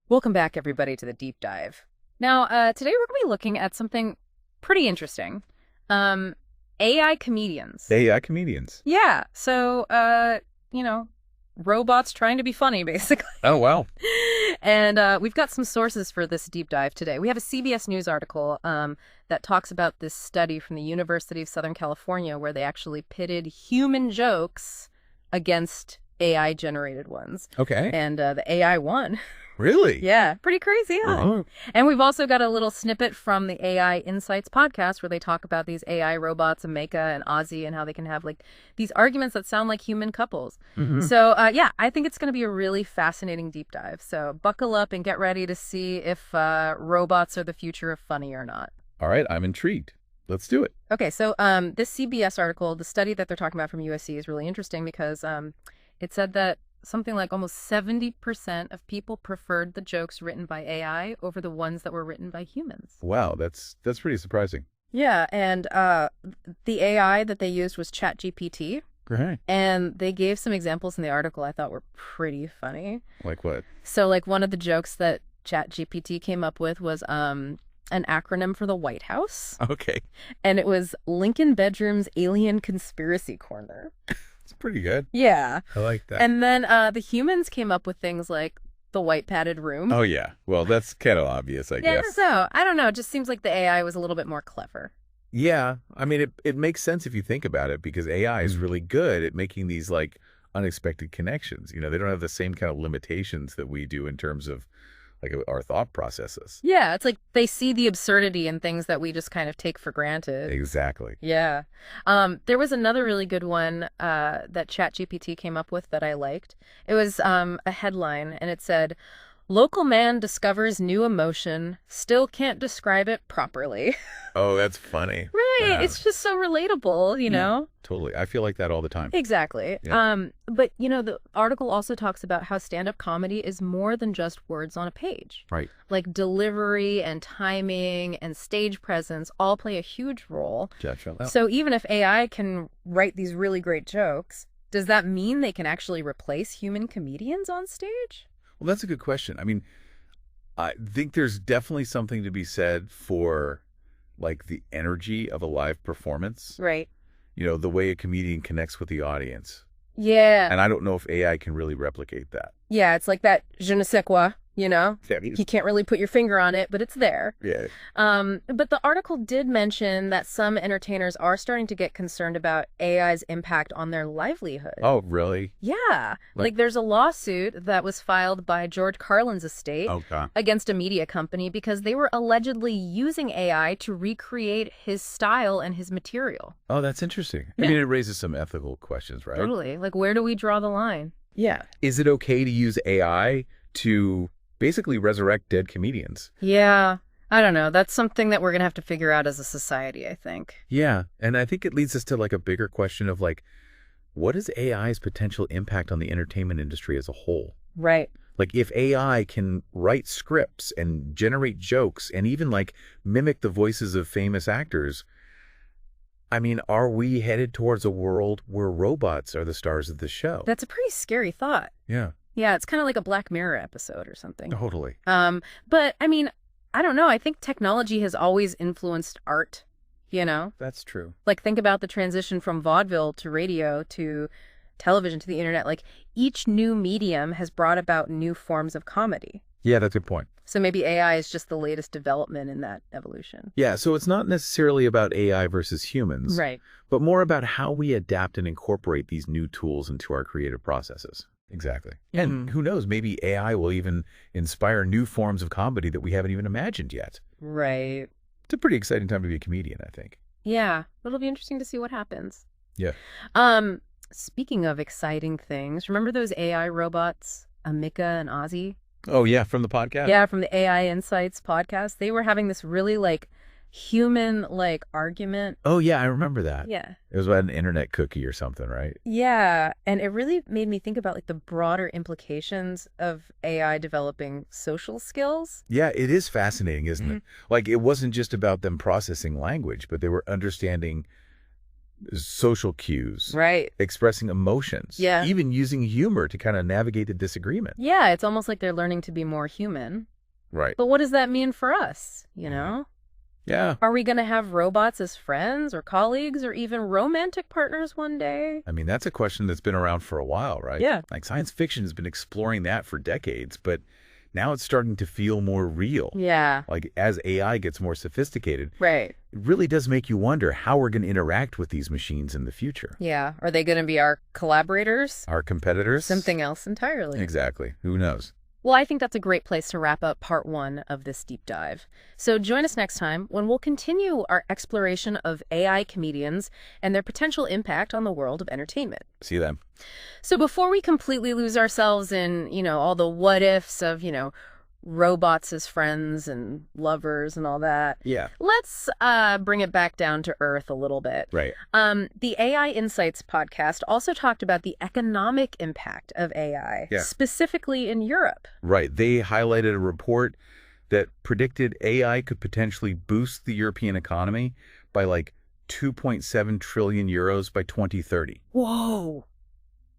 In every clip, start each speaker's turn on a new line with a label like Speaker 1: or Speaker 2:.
Speaker 1: Welcome back, everybody, to the deep dive. Now, today we're going to be looking at something pretty interesting. AI comedians.
Speaker 2: AI comedians.
Speaker 1: Yeah, so, robots trying to be funny, basically.
Speaker 2: Oh, wow.
Speaker 1: And we've got some sources for this deep dive today. We have a CBS News article that talks about this study from the University of Southern California where they actually pitted human jokes against AI-generated ones.
Speaker 2: Okay.
Speaker 1: And the AI won.
Speaker 2: Really?
Speaker 1: Yeah, pretty crazy, huh?
Speaker 2: Uh-huh.
Speaker 1: And we've also got a little snippet from the AI Insights podcast where they talk about these AI robots, Ameca and Azi, and how they can have like these arguments that sound like human couples.
Speaker 2: Mm-hmm.
Speaker 1: So, yeah, I think it's going to be a really fascinating deep dive. So buckle up and get ready to see if robots are the future of funny or not.
Speaker 2: All right, I'm intrigued. Let's do it.
Speaker 1: Okay, so this CBS article, the study that they're talking about from USC is really interesting because it said that something like almost 70% of people preferred the jokes written by AI over the ones that were written by humans.
Speaker 2: Wow, that's pretty surprising.
Speaker 1: Yeah, and the AI that they used was ChatGPT.
Speaker 2: Great.
Speaker 1: And they gave some examples in the article I thought were pretty funny.
Speaker 2: Like what?
Speaker 1: So like one of the jokes that ChatGPT came up with was an acronym for the White House.
Speaker 2: Okay.
Speaker 1: And it was Lincoln Bedroom's Alien Conspiracy Corner.
Speaker 2: It's pretty good.
Speaker 1: Yeah.
Speaker 2: I like that.
Speaker 1: And then the humans came up with things like the white padded room.
Speaker 2: Oh, yeah. Well, that's kind of obvious, I
Speaker 1: Yeah,
Speaker 2: guess.
Speaker 1: so I don't know. It just seems like the AI was a little bit more clever.
Speaker 2: Yeah. I mean, it makes sense if you think about it because AI is really good at making these like unexpected connections. You know, they don't have the same kind of limitations that we do in terms of like our thought processes.
Speaker 1: Yeah, it's like they see the absurdity in things that we just kind of take for granted.
Speaker 2: Exactly.
Speaker 1: Yeah. There was another really good one that ChatGPT came up with that I liked. It was a headline, and it said, "Local man discovers new emotion, still can't describe it properly."
Speaker 2: Oh, that's funny.
Speaker 1: Right.
Speaker 2: Yeah.
Speaker 1: It's just so relatable, you know?
Speaker 2: Totally. I feel like that all the time.
Speaker 1: Exactly.
Speaker 2: Yeah.
Speaker 1: But, you know, the article also talks about how stand-up comedy is more than just words on a page.
Speaker 2: Right.
Speaker 1: Like delivery and timing and stage presence all play a huge role.
Speaker 2: Gotcha.
Speaker 1: So even if AI can write these really great jokes, does that mean they can actually replace human comedians on stage?
Speaker 2: Well, that's a good question. I mean, I think there's definitely something to be said for like the energy of a live performance.
Speaker 1: Right.
Speaker 2: You know, the way a comedian connects with the audience.
Speaker 1: Yeah.
Speaker 2: And I don't know if AI can really replicate that.
Speaker 1: Yeah, it's like that je ne sais quoi, you know?
Speaker 2: Yeah.
Speaker 1: You can't really put your finger on it, but it's there.
Speaker 2: Yeah.
Speaker 1: But the article did mention that some entertainers are starting to get concerned about AI's impact on their livelihood.
Speaker 2: Oh, really?
Speaker 1: Yeah. Like there's a lawsuit that was filed by George Carlin's estate
Speaker 2: Okay.
Speaker 1: against a media company because they were allegedly using AI to recreate his style and his material.
Speaker 2: Oh, that's interesting.
Speaker 1: Yeah.
Speaker 2: I mean, it raises some ethical questions, right?
Speaker 1: Totally. Like, where do we draw the line? Yeah.
Speaker 2: Is it okay to use AI to basically resurrect dead comedians?
Speaker 1: Yeah. I don't know. That's something that we're going to have to figure out as a society, I think.
Speaker 2: Yeah. And I think it leads us to like a bigger question of like, what is AI's potential impact on the entertainment industry as a whole?
Speaker 1: Right.
Speaker 2: Like if AI can write scripts and generate jokes and even like mimic the voices of famous actors, I mean, are we headed towards a world where robots are the stars of the show?
Speaker 1: That's a pretty scary thought.
Speaker 2: Yeah,
Speaker 1: Yeah, it's kind of like a Black Mirror episode or something.
Speaker 2: totally.
Speaker 1: But I mean, I don't know. I think technology has always influenced art, you know?
Speaker 2: That's true.
Speaker 1: Like think about the transition from vaudeville to radio to television to the internet. Like each new medium has brought about new forms of comedy.
Speaker 2: Yeah, that's a good point.
Speaker 1: So maybe AI is just the latest development in that evolution.
Speaker 2: Yeah, so it's not necessarily about AI versus humans,
Speaker 1: Right.
Speaker 2: but more about how we adapt and incorporate these new tools into our creative processes. Exactly. And who knows, maybe AI will even inspire new forms of comedy that we haven't even imagined yet.
Speaker 1: Right.
Speaker 2: It's a pretty exciting time to be a comedian, I think.
Speaker 1: Yeah. It'll be interesting to see what happens.
Speaker 2: Yeah.
Speaker 1: Speaking of exciting things, remember those AI robots, Ameca and Azi?
Speaker 2: Oh, yeah, from the podcast?
Speaker 1: Yeah, from the AI Insights podcast. They were having this really like human like argument.
Speaker 2: Oh, yeah, I remember that.
Speaker 1: Yeah.
Speaker 2: It was about an internet cookie or something, right?
Speaker 1: Yeah. And it really made me think about like the broader implications of AI developing social skills.
Speaker 2: Yeah, it is fascinating, isn't it? Like, it wasn't just about them processing language, but they were understanding social cues,
Speaker 1: Right.
Speaker 2: expressing emotions,
Speaker 1: Yeah.
Speaker 2: even using humor to kind of navigate the disagreement.
Speaker 1: Yeah, it's almost like they're learning to be more human.
Speaker 2: Right.
Speaker 1: But what does that mean for us, you know?
Speaker 2: Yeah.
Speaker 1: Are we going to have robots as friends or colleagues or even romantic partners one day?
Speaker 2: I mean, that's a question that's been around for a while, right?
Speaker 1: Yeah.
Speaker 2: Like science fiction has been exploring that for decades, but now it's starting to feel more real.
Speaker 1: Yeah.
Speaker 2: Like as AI gets more sophisticated,
Speaker 1: Right.
Speaker 2: it really does make you wonder how we're going to interact with these machines in the future.
Speaker 1: Yeah. Are they going to be our collaborators?
Speaker 2: Our competitors?
Speaker 1: Something else entirely.
Speaker 2: Exactly. Who knows?
Speaker 1: Well, I think that's a great place to wrap up part 1 of this deep dive. So join us next time when we'll continue our exploration of AI comedians and their potential impact on the world of entertainment.
Speaker 2: See you then.
Speaker 1: So before we completely lose ourselves in, all the what ifs of, robots as friends and lovers and all that,
Speaker 2: Yeah.
Speaker 1: let's bring it back down to earth a little bit.
Speaker 2: Right.
Speaker 1: The AI Insights podcast also talked about the economic impact of AI, specifically in Europe.
Speaker 2: Right. They highlighted a report that predicted AI could potentially boost the European economy by like 2.7 trillion euros by 2030.
Speaker 1: Whoa.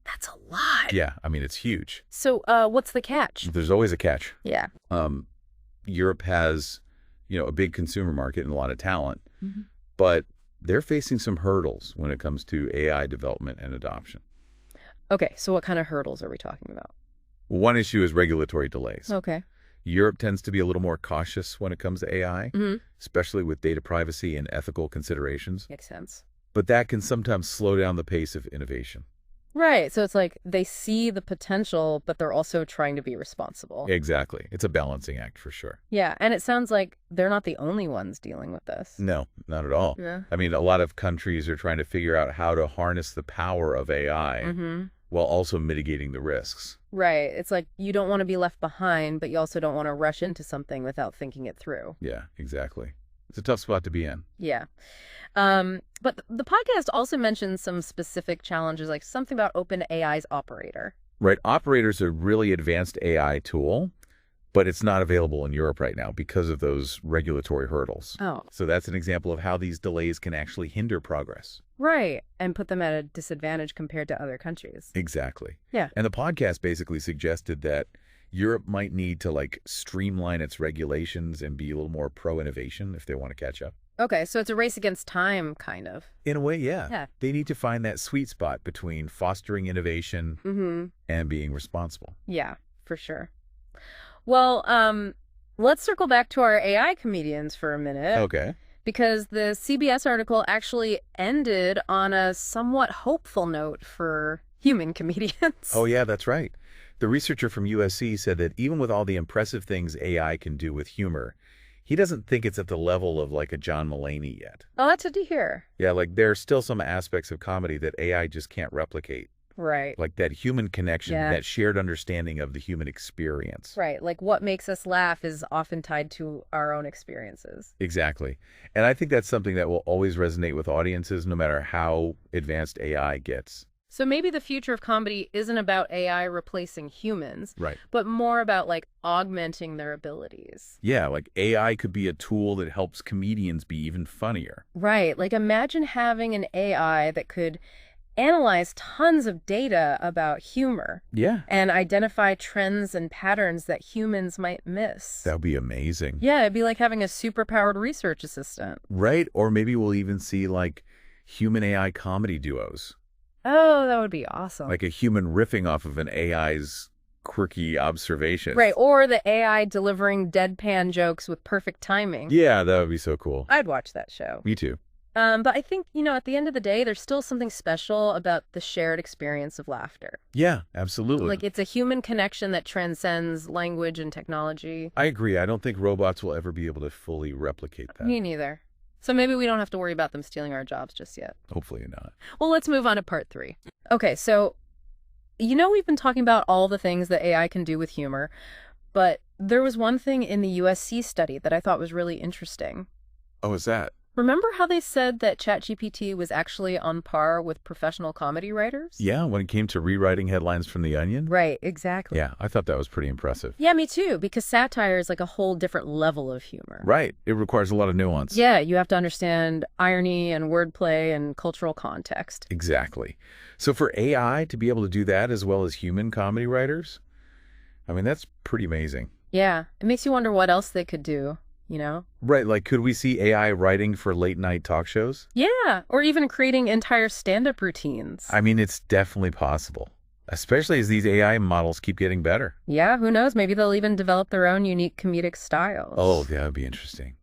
Speaker 1: That's a lot.
Speaker 2: Yeah, I mean, it's huge.
Speaker 1: So what's the catch?
Speaker 2: There's always a catch.
Speaker 1: Yeah.
Speaker 2: Europe has, a big consumer market and a lot of talent,
Speaker 1: Mm-hmm.
Speaker 2: but they're facing some hurdles when it comes to AI development and adoption.
Speaker 1: Okay, so what kind of hurdles are we talking about?
Speaker 2: One issue is regulatory delays.
Speaker 1: Okay.
Speaker 2: Europe tends to be a little more cautious when it comes to AI, especially with data privacy and ethical considerations.
Speaker 1: Makes sense.
Speaker 2: But that can sometimes slow down the pace of innovation.
Speaker 1: Right. So it's like they see the potential, but they're also trying to be responsible.
Speaker 2: Exactly. It's a balancing act for sure.
Speaker 1: Yeah. And it sounds like they're not the only ones dealing with this.
Speaker 2: No, not at all.
Speaker 1: Yeah.
Speaker 2: I mean, a lot of countries are trying to figure out how to harness the power of AI while also mitigating the risks.
Speaker 1: Right. It's like you don't want to be left behind, but you also don't want to rush into something without thinking it through.
Speaker 2: Yeah, exactly. It's a tough spot to be in.
Speaker 1: Yeah. But the podcast also mentions some specific challenges, like something about OpenAI's operator.
Speaker 2: Right. Operator's a really advanced AI tool, but it's not available in Europe right now because of those regulatory hurdles.
Speaker 1: Oh.
Speaker 2: So that's an example of how these delays can actually hinder progress.
Speaker 1: Right. And put them at a disadvantage compared to other countries.
Speaker 2: Exactly.
Speaker 1: Yeah.
Speaker 2: And the podcast basically suggested that Europe might need to streamline its regulations and be a little more pro-innovation if they want to catch up.
Speaker 1: Okay, so it's a race against time, kind of.
Speaker 2: In a way, yeah.
Speaker 1: Yeah.
Speaker 2: They need to find that sweet spot between fostering innovation and being responsible.
Speaker 1: Yeah, for sure. Well, let's circle back to our AI comedians for a minute.
Speaker 2: Okay.
Speaker 1: Because the CBS article actually ended on a somewhat hopeful note for human comedians.
Speaker 2: Oh, yeah, that's right. The researcher from USC said that even with all the impressive things AI can do with humor, he doesn't think it's at the level of a John Mulaney yet.
Speaker 1: Oh, that's good to hear.
Speaker 2: Yeah, there are still some aspects of comedy that AI just can't replicate.
Speaker 1: Right.
Speaker 2: Like that human connection, that shared understanding of the human experience.
Speaker 1: Right. Like what makes us laugh is often tied to our own experiences.
Speaker 2: Exactly. And I think that's something that will always resonate with audiences no matter how advanced AI gets.
Speaker 1: So maybe the future of comedy isn't about AI replacing humans,
Speaker 2: right,
Speaker 1: but more about augmenting their abilities.
Speaker 2: Yeah, AI could be a tool that helps comedians be even funnier.
Speaker 1: Right. Imagine having an AI that could analyze tons of data about humor.
Speaker 2: Yeah.
Speaker 1: And identify trends and patterns that humans might miss.
Speaker 2: That would be amazing.
Speaker 1: Yeah, it'd be like having a superpowered research assistant.
Speaker 2: Right. Or maybe we'll even see human AI comedy duos.
Speaker 1: Oh, that would be awesome.
Speaker 2: Like a human riffing off of an AI's quirky observations.
Speaker 1: Right. Or the AI delivering deadpan jokes with perfect timing.
Speaker 2: Yeah, that would be so cool.
Speaker 1: I'd watch that show.
Speaker 2: Me too.
Speaker 1: But I think, at the end of the day, there's still something special about the shared experience of laughter.
Speaker 2: Yeah, absolutely.
Speaker 1: It's a human connection that transcends language and technology.
Speaker 2: I agree. I don't think robots will ever be able to fully replicate that.
Speaker 1: Me neither. So maybe we don't have to worry about them stealing our jobs just yet.
Speaker 2: Hopefully not.
Speaker 1: Well, let's move on to part 3. Okay, so, we've been talking about all the things that AI can do with humor, but there was one thing in the USC study that I thought was really interesting.
Speaker 2: Oh, is that?
Speaker 1: Remember how they said that ChatGPT was actually on par with professional comedy writers?
Speaker 2: Yeah, when it came to rewriting headlines from The Onion?
Speaker 1: Right, exactly.
Speaker 2: Yeah, I thought that was pretty impressive.
Speaker 1: Yeah, me too, because satire is like a whole different level of humor.
Speaker 2: Right. It requires a lot of nuance.
Speaker 1: Yeah, you have to understand irony and wordplay and cultural context.
Speaker 2: Exactly. So for AI to be able to do that as well as human comedy writers, I mean, that's pretty amazing.
Speaker 1: Yeah, it makes you wonder what else they could do, you know?
Speaker 2: Right, like could we see AI writing for late night talk shows?
Speaker 1: Yeah, or even creating entire stand-up routines.
Speaker 2: I mean, it's definitely possible, especially as these AI models keep getting better.
Speaker 1: Yeah, who knows? Maybe they'll even develop their own unique comedic styles.
Speaker 2: Oh, that would be interesting.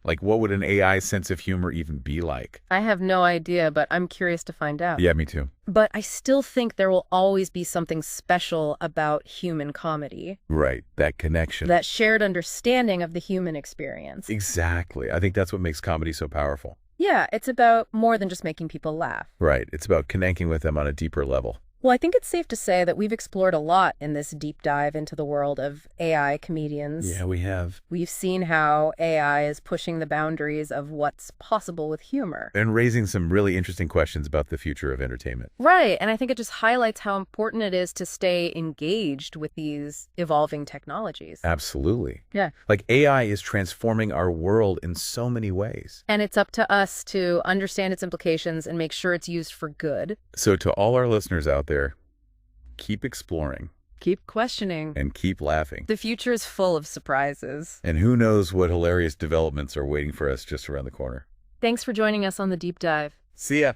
Speaker 2: Like, what would an AI sense of humor even be like?
Speaker 1: I have no idea, but I'm curious to find out.
Speaker 2: Yeah, me too.
Speaker 1: But I still think there will always be something special about human comedy.
Speaker 2: Right, that connection.
Speaker 1: That shared understanding of the human experience.
Speaker 2: Exactly. I think that's what makes comedy so powerful.
Speaker 1: Yeah, it's about more than just making people laugh.
Speaker 2: Right, it's about connecting with them on a deeper level.
Speaker 1: Well, I think it's safe to say that we've explored a lot in this deep dive into the world of AI comedians.
Speaker 2: Yeah, we have.
Speaker 1: We've seen how AI is pushing the boundaries of what's possible with humor.
Speaker 2: And raising some really interesting questions about the future of entertainment.
Speaker 1: Right, and I think it just highlights how important it is to stay engaged with these evolving technologies.
Speaker 2: Absolutely.
Speaker 1: Yeah.
Speaker 2: Like AI is transforming our world in so many ways.
Speaker 1: And it's up to us to understand its implications and make sure it's used for good.
Speaker 2: So to all our listeners out there, keep exploring.
Speaker 1: Keep questioning.
Speaker 2: And keep laughing.
Speaker 1: The future is full of surprises.
Speaker 2: And who knows what hilarious developments are waiting for us just around the corner.
Speaker 1: Thanks for joining us on the Deep Dive.
Speaker 2: See ya.